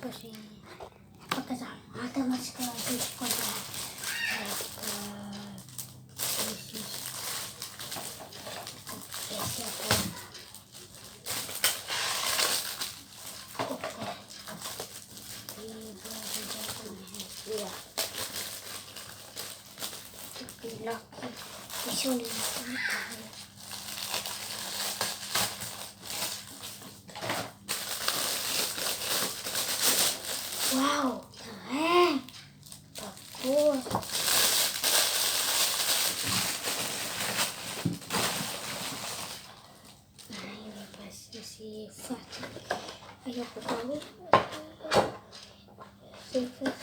Terus ini pakai sama ada masker di sekolah. Wow, keren, bagus. Nah ini pasti sifat. Ayo kembali. Sifat.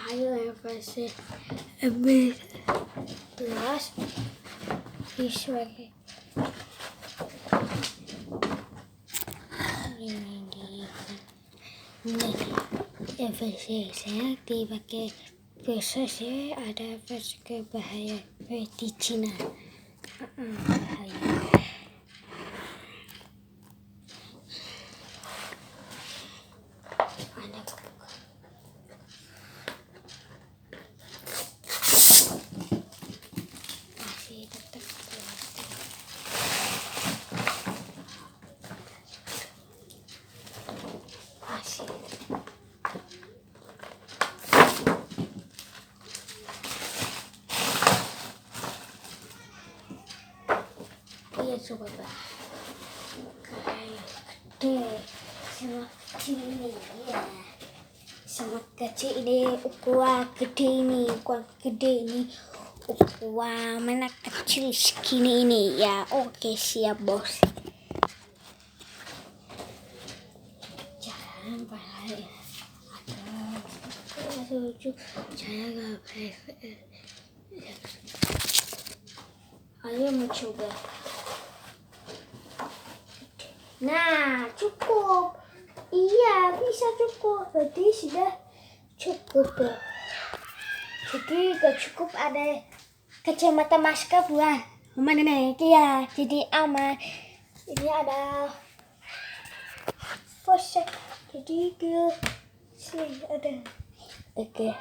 Ayo yang pasti. 11 sebagai ini saya dipakai proses ada proses bahaya di Cina bahaya. Iya sobat, kayak gede sama kecil ini ya, sama kecil ini ukuran gede ini, ukuran gede ini, ukuran mana kecil segini ini ya. Oke siap bos. Jangan bahaya, ada lucu, saya nggak boleh. Ayo mencoba. Nah, cukup. Iya, bisa cukup. Berarti sudah cukup. Jadi gak cukup ada kacamata masker buat mana nih? Ya, jadi aman. Ini ada fosek. Jadi ke sini ada. Oke.